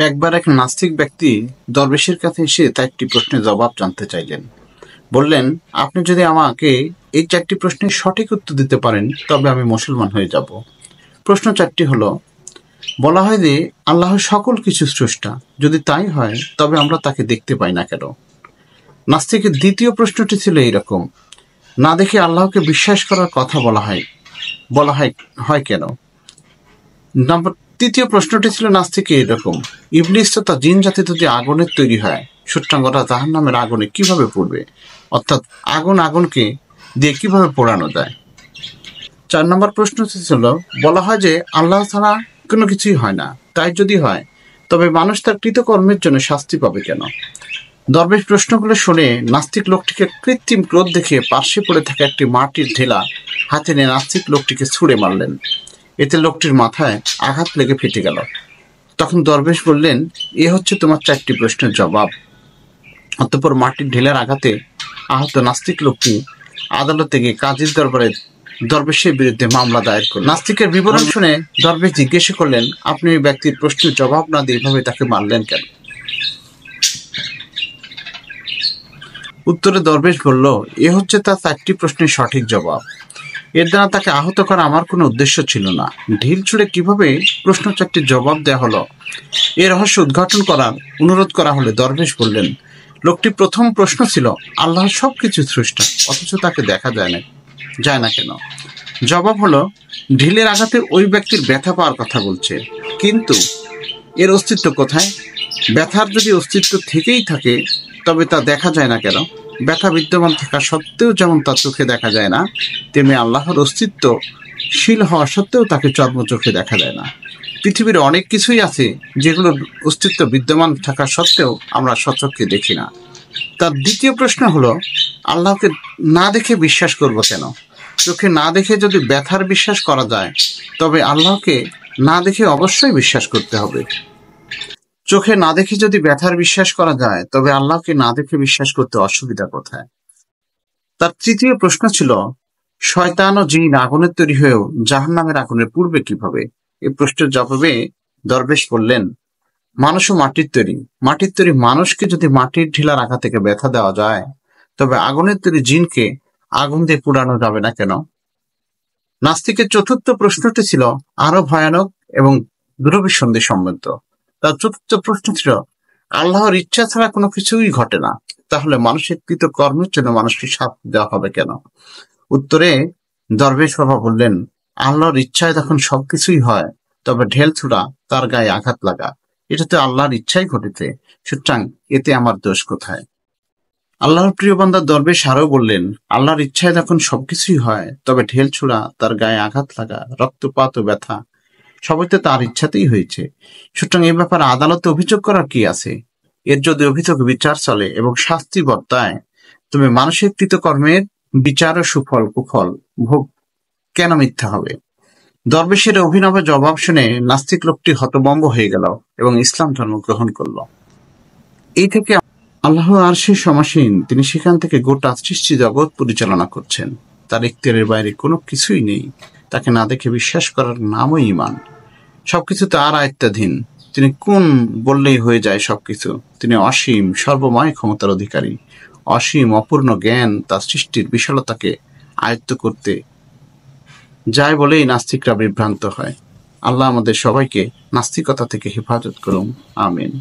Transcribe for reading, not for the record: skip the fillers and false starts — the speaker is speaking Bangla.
একবার এক নাস্তিক ব্যক্তি দরবেশের কাছে এসে তার একটি প্রশ্নের জবাব জানতে চাইলেন। বললেন, আপনি যদি আমাকে এই 4টি প্রশ্নের সঠিক উত্তর দিতে পারেন তবে আমি মুসলমান হয়ে যাব। প্রশ্ন 4টি হলো, বলা হয় যে আল্লাহ সকল কিছু স্রষ্টা, যদি তাই হয় তবে আমরা তাকে দেখতে পাই না কেন? নাস্তিকের দ্বিতীয় প্রশ্নটি ছিল এইরকম, না দেখে আল্লাহকে বিশ্বাস করার কথা বলা হয় কেন? তৃতীয় প্রশ্নটি ছিল নাস্তিকের এরকম, ইবলিস তথা জিন জাতি যদি আগুনের তৈরি হয়, সুতরাং ওরা জাহান্নামের আগুনে কিভাবে পড়বে? অর্থাৎ আগুনকে দিয়ে কিভাবে পোড়ানো যায়? 4 নম্বর প্রশ্নটি ছিল, বলা হয় যে আল্লাহ ছাড়া কোনো কিছুই হয় না, তাই যদি হয় তবে মানুষ তার কৃতকর্মের জন্য শাস্তি পাবে কেন? দরবেশ প্রশ্নগুলো শুনে নাস্তিক লোকটিকে কৃত্রিম ক্রোধ দেখিয়ে পার্শ্বে পড়ে থাকা একটি মাটির ঢেলা হাতে নিয়ে নাস্তিক লোকটিকে ছুঁড়ে মারলেন। এতে লোকটির মাথায় আঘাত লেগে ফেটে গেল। তখন দরবেশ বললেন, এ হচ্ছে তোমার 4টি প্রশ্নের জবাব। অতঃপর মাটির ঢেলার আঘাতে আহত নাস্তিক লোকটি আদালতে গিয়ে কাজীর দরবারে দরবেশের বিরুদ্ধে মামলা দায়ের করলেন। নাস্তিকের বিবরণ শুনে দরবেশ জিজ্ঞেস করলেন, আপনি ওই ব্যক্তির প্রশ্নের জবাব না দিয়ে এভাবে তাকে মারলেন কেন? উত্তরে দরবেশ বলল, এ হচ্ছে তার 4টি প্রশ্নের সঠিক জবাব। এর দ্বারা তাকে আহত করা আমার কোনো উদ্দেশ্য ছিল না। ঢিল ছুঁড়ে কিভাবে প্রশ্ন 4টির জবাব দেওয়া হলো, এ রহস্য উদ্ঘাটন করার অনুরোধ করা হলে দরবেশ বললেন, লোকটি প্রথম প্রশ্ন ছিল, আল্লাহ সবকিছু স্রষ্টা, অথচ তাকে দেখা যায় না কেন? জবাব হলো, ঢিলের আঘাতে ওই ব্যক্তির ব্যথা পাওয়ার কথা বলছে, কিন্তু এর অস্তিত্ব কোথায়? ব্যথার যদি অস্তিত্ব থেকেই থাকে তবে তা দেখা যায় না কেন? ব্যথা বিদ্যমান থাকা সত্ত্বেও যেমন তার চোখে দেখা যায় না, তেমনি আল্লাহর অস্তিত্বশীল হওয়া সত্ত্বেও তাকে চর্মচোখে দেখা যায় না। পৃথিবীর অনেক কিছুই আছে যেগুলোর অস্তিত্ব বিদ্যমান থাকা সত্ত্বেও আমরা স্বচক্ষে দেখি না। তার দ্বিতীয় প্রশ্ন হলো, আল্লাহকে না দেখে বিশ্বাস করব কেন? চোখে না দেখে যদি ব্যথার বিশ্বাস করা যায় তবে আল্লাহকে না দেখে অবশ্যই বিশ্বাস করতে হবে। চোখে না দেখে যদি ব্যথার বিশ্বাস করা যায় তবে আল্লাহকে না দেখে বিশ্বাস করতে অসুবিধা কোথায়? তার তৃতীয় প্রশ্ন ছিল, শয়তান ও জিন আগুনের তৈরি হয়েও জাহান্নামের আগুনে পুড়বে কিভাবে? এই প্রশ্নের জবাবে দরবেশ বললেন, মানুষও মাটির তৈরি মানুষকে যদি মাটির ঢিলার আঘাত থেকে ব্যথা দেওয়া যায় তবে আগুনের তৈরি জিনকে আগুন দিয়ে পুড়ানো যাবে না কেন? নাস্তিকের চতুর্থ প্রশ্নটি ছিল আরো ভয়ানক এবং দুরভিসন্ধি সম্বন্ধ। তার চতুর্থ প্রশ্ন ছিল, আল্লাহর ইচ্ছা ছাড়া কোনো কিছুই ঘটে না, তাহলে মানুষের কৃত কর্মের জন্য মানুষকে শাস্তি দেওয়া হবে কেন? উত্তরে দরবেশ বাবা বললেন, আল্লাহর ইচ্ছায় যখন সবকিছুই হয় তবে ঢেল ছুড়া, তার গায়ে আঘাত লাগা, এটা তো আল্লাহর ইচ্ছাই ঘটেছে, সুতরাং এতে আমার দোষ কোথায়? আল্লাহর প্রিয় বান্দা দরবেশ আরও বললেন, আল্লাহর ইচ্ছায় যখন সবকিছুই হয় তবে ঢেল ছোড়া, তার গায়ে আঘাত লাগা, রক্তপাত ও ব্যথা সবই তো তার ইচ্ছাতেই হয়েছে, সুতরাং এ ব্যাপারে আদালতে অভিযোগ করার কি আছে? এর যদি অভিযোগ বিচার চলে এবং শাস্তি বর্তায় তবে মানুষের কৃতকর্মের বিচার ও সুফল কুফল ভোগ কেন মিথ্যা হবে? দরবেশের অভিনব জবাব শুনে নাস্তিক লোকটি হতভম্ব হয়ে গেল এবং ইসলাম ধর্ম গ্রহণ করল। এই থেকে আল্লাহ আরশে সমাসীন, তিনি সেখান থেকে গোটা সৃষ্টি জগৎ পরিচালনা করছেন। তার ইখতিয়ারের বাইরে কোনো কিছুই নেই। তাকে না দেখে বিশ্বাস করার নামই ঈমান। সবকিছু তার আয়ত্তাধীন। তিনি কোন বললেই হয়ে যায় সবকিছু। তিনি অসীম সর্বময় ক্ষমতার অধিকারী। অসীম অপূর্ণ জ্ঞান তার সৃষ্টির বিশালতাকে আয়ত্ত করতে যায় বলেই নাস্তিকরা বিভ্রান্ত হয়। আল্লাহ আমাদের সবাইকে নাস্তিকতা থেকে হেফাজত করুন। আমিন।